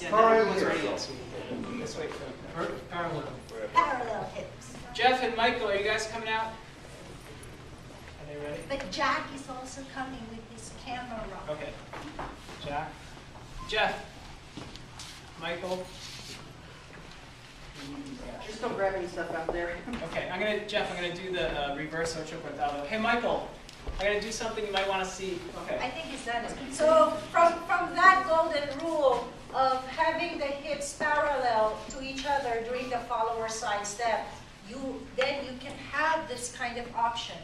Yeah, Parallel hips. This way. Parallel. Parallel hips. Jeff and Michael, are you guys coming out? Are they ready? But Jack is also coming with his camera. Okay. Jack. Jeff. Michael. Just don't grab any stuff out there. Okay, Jeff, I'm gonna do the reverse Ocho Cortado. Hey, Michael, I'm gonna do something you might want to see. Okay. I think he's done it. So from that golden rule of having the hips parallel to each other during the follower side step, then you can have this kind of option.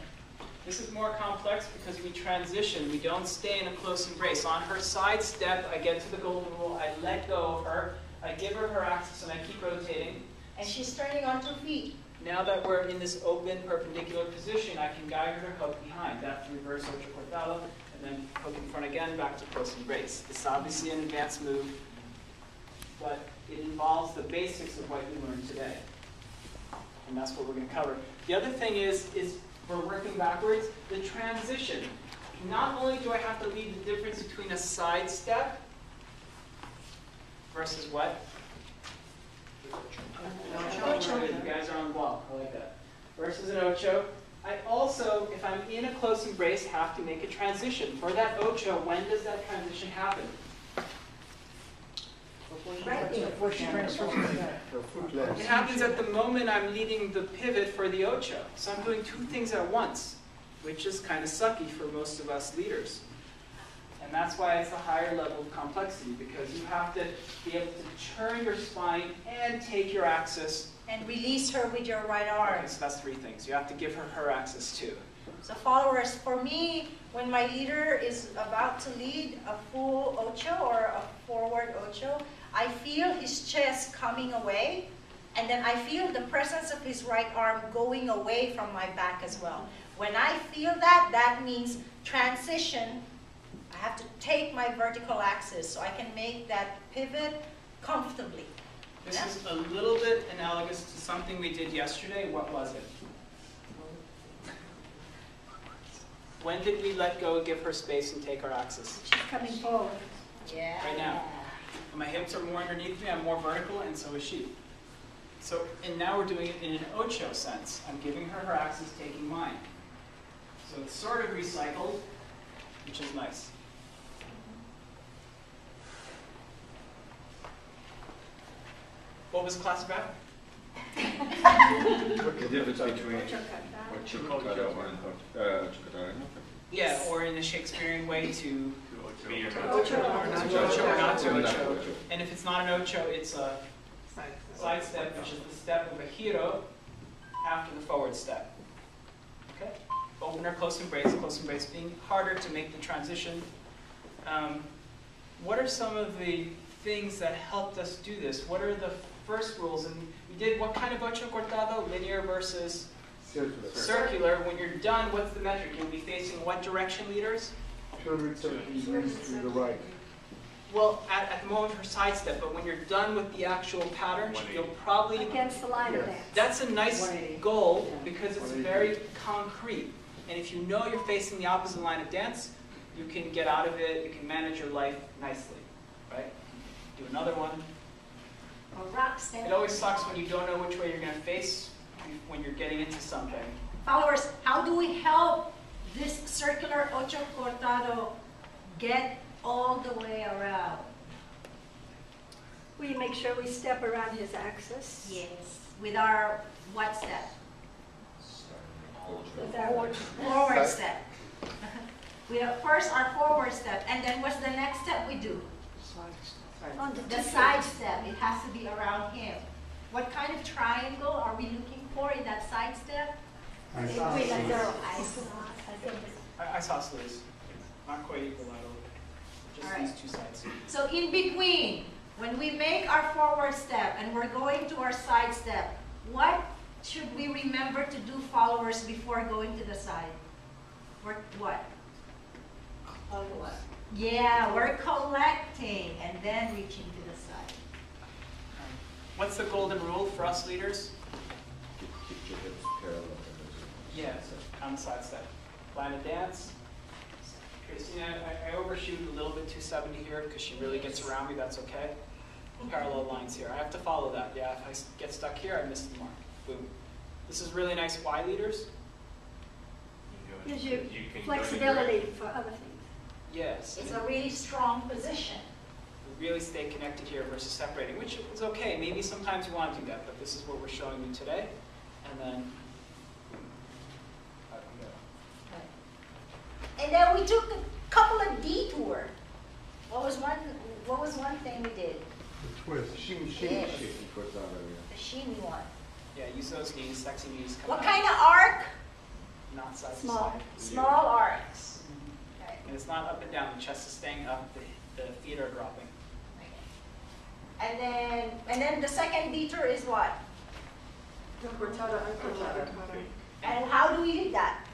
This is more complex because we transition. We don't stay in a close embrace. On her side step, I get to the golden rule. I let go of her. I give her her axis, and I keep rotating. And she's turning on 2 feet. Now that we're in this open, perpendicular position, I can guide her to hook behind. That's the reverse Ocho Cortado, and then hook in front again, back to close embrace. It's obviously an advanced move, but it involves the basics of what you learned today. And that's what we're going to cover. The other thing is we're working backwards, the transition. Not only do I have to lead the difference between a side step versus what? Ocho. You guys are on the ball. I like that. Versus an ocho. I also, if I'm in a close embrace, have to make a transition. For that ocho, when does that transition happen? Right there. Before she transfers It happens at the moment I'm leading the pivot for the ocho. So I'm doing 2 things at once, which is kind of sucky for most of us leaders. And that's why it's a higher level of complexity, because you have to be able to turn your spine and take your axis. And release her with your right arm. Okay, so that's 3 things. You have to give her her axis too. So followers, for me, when my leader is about to lead a full ocho or a forward ocho, I feel his chest coming away, and then I feel the presence of his right arm going away from my back as well. When I feel that, that means transition. I have to take my vertical axis so I can make that pivot comfortably. This is a little bit analogous to something we did yesterday. What was it? When did we let go, give her space, and take our axis? She's coming forward. Yeah. Right now. My hips are more underneath me, I'm more vertical, and so is she. So, and now we're doing it in an ocho sense. I'm giving her her axis, taking mine. So it's sort of recycled, which is nice. What was the class about? The difference between Ocho Cortado and Ocho Cortado. Yeah, or in the Shakespearean way to Be or ocho or not to ocho. And if it's not an ocho, it's a side step, which is the step of a giro after the forward step. Okay? Opener, close embrace being harder to make the transition. What are some of the things that helped us do this? What are the first rules? And we did what kind of Ocho Cortado? Linear versus circular. When you're done, what's the metric? You'll be facing what direction, leaders? 270 degrees to the right. Well, at the moment for side step, but when you're done with the actual pattern, you'll probably... Against the line of dance. That's a nice goal because it's very concrete. And if you know you're facing the opposite line of dance, you can get out of it, you can manage your life nicely, right? Do another one. Or rock step. It always sucks when you don't know which way you're going to face when you're getting into something. Followers, how do we help this circular Ocho Cortado get all the way around? We make sure we step around his axis. Yes. With our what step? With our Forward step. We have first our forward step, and then what's the next step we do? on The side step. It has to be around him. What kind of triangle are we looking for in that side step? Isosceles. Not quite equilateral. Just All right. these 2 sides. So in between, when we make our forward step and we're going to our side step, what should we remember to do, followers, before going to the side? What? Yeah, we're collecting and then reaching to the side. What's the golden rule for us leaders? Keep your hips parallel. Yeah, so on the side step. Line of dance. Cristina, I overshoot a little bit 270 here because she really gets around me, that's okay. parallel lines here. I have to follow that. Yeah, if I get stuck here, I miss the mark. Boom. This is really nice Y leaders. Gives you flexibility for other things. Yes. It's a really strong position. We really stay connected here versus separating, which is okay. Maybe sometimes you want to do that, but this is what we're showing you today. And then, out we go. And then we took a couple of detours. What was one thing we did? The twist. Yes. Cortado, The sheeny one. Yeah, use those knees, sexy knees. Come What out. kind of arc? Not side to Small. side. Small arcs. Okay. And it's not up and down. The chest is staying up. The feet are dropping. And then the second detour is what? Cortado, uncortado. And how do we do that?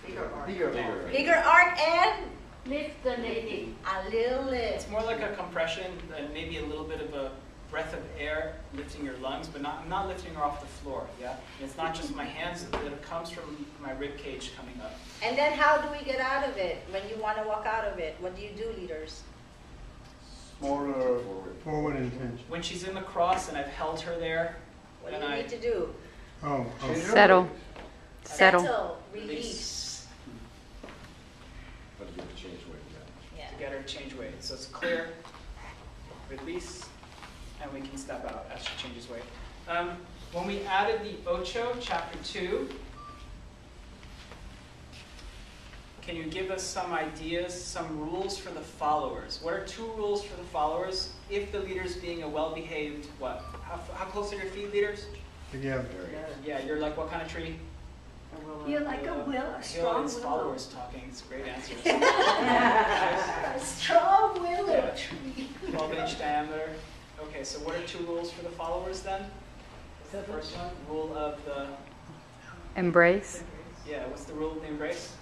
Bigger arc. Bigger. Bigger arc and Lift the knee. a little It's lift. more like a compression and maybe a little bit of a breath of air lifting your lungs, but I'm not lifting her off the floor, yeah? And it's not just my hands, it comes from my rib cage coming up. And then how do we get out of it when you want to walk out of it? What do you do, leaders? Smaller forward intention. When she's in the cross and I've held her there, What do then you I need to do? Oh. Settle. Settle. Release. But you have to change weight, yeah. Yeah. to get her to change weight. So it's clear, release, and we can step out as she changes weight. When we added the Ocho, chapter 2, can you give us some ideas, some rules for the followers? What are 2 rules for the followers if the leader's being a well-behaved, what? How close are your feet, leaders? Together. Yeah, you're like what kind of tree? You're like a Hill, strong it's willow. followers talking. It's great answers. A strong willow Yeah. tree. 12-inch diameter. Okay, so what are 2 rules for the followers then? What's the first one? Rule of the, Embrace. yeah, what's the rule of the embrace?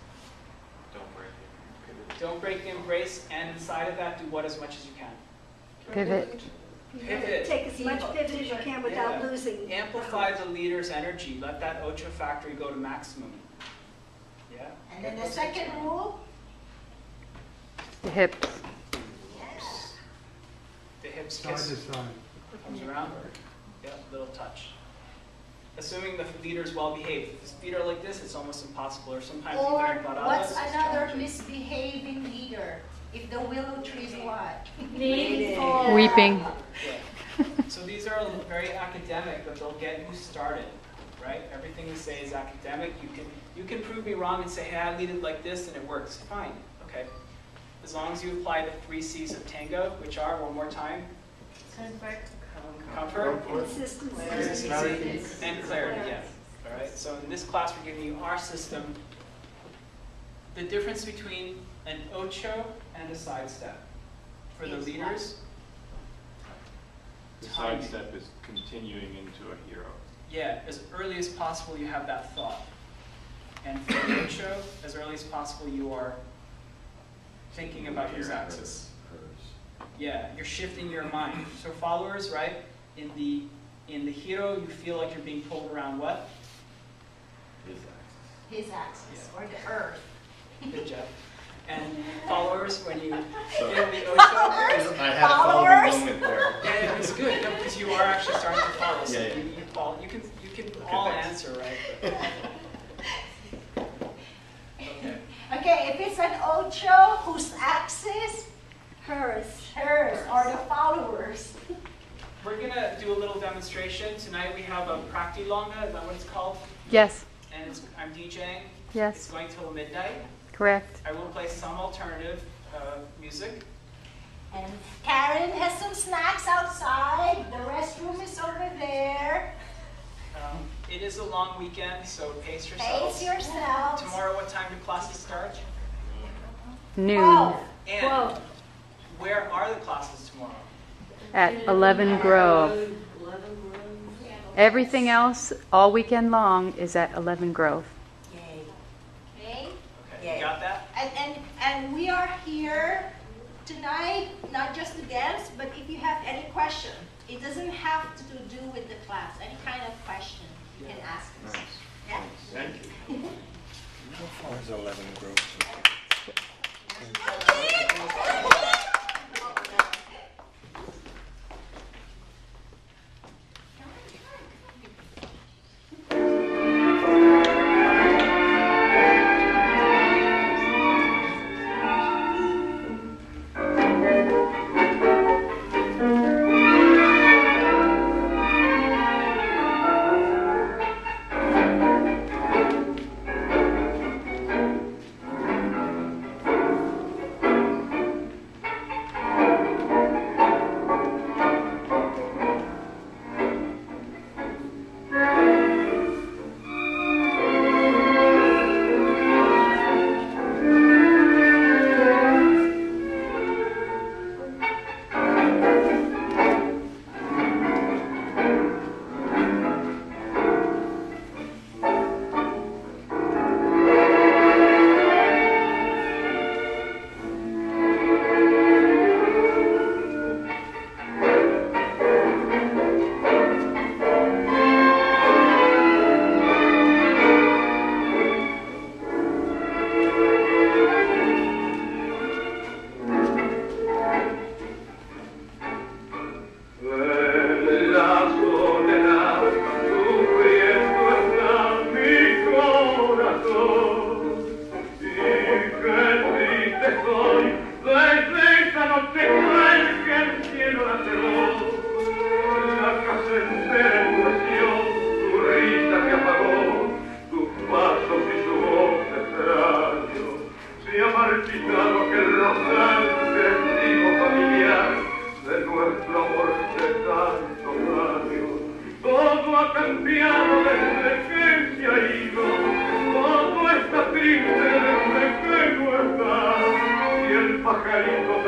Don't break it. Don't break the embrace, and inside of that, do what as much as you can. Pivot. Pivot. Take as much pivot as you can without Yeah. losing. Amplify the leader's energy. Let that Ocho factory go to maximum. Yeah? And then the second rule? The hips. Yes. The hips Side to kiss. side. Comes around. Yeah, little touch. Assuming the leader's well behaved. If his feet are like this, it's almost impossible. Or sometimes Or even empanadas, what's it's another challenging. misbehaving leader? If the willow tree is what? Leaning forward. Weeping. Yeah. So these are very academic, but they'll get you started, right? Everything we say is academic. You can prove me wrong and say, hey, I lead it like this and it works. Fine, okay. As long as you apply the 3 C's of tango, which are, one more time, comfort, Consistency. consistency, and clarity, yeah. All right, so in this class, we're giving you our system. The difference between an ocho and a sidestep. For the leaders, The sidestep is continuing into a hero. yeah, as early as possible you have that thought. And for the ocho, as early as possible you are thinking about your axis. Yeah, you're shifting your mind. So followers, right? In the hero, you feel like you're being pulled around what? His axis, or the earth. Good job. And followers, when you So- feel the ocho, I had a Followers? following moment there. yeah, it's good because you are actually starting to follow. So Yeah, yeah. you follow. You can all thanks. answer, right? But- okay. Okay, if it's an ocho, whose axis? Hers. Hers, or the followers. We're gonna do a little demonstration tonight. We have a practilonga. Is that what it's called? Yes. And I'm DJing. It's Yes. going till midnight. Correct. I will play some alternative music. And Karen has some snacks outside. The restroom is over there. It is a long weekend, so pace yourselves. Pace yourselves. Tomorrow, what time do classes start? Noon. 12. And Whoa. where are the classes tomorrow? At 11 Grove. Everything else, all weekend long, is at 11 Grove. Yay. Okay? Okay, Yeah. you got that? And we are here tonight, not just to dance, but if you have any question, it doesn't have to do with the class. Any kind of question you can ask us. Yeah? Thank you. Where's 11 Grove? caliente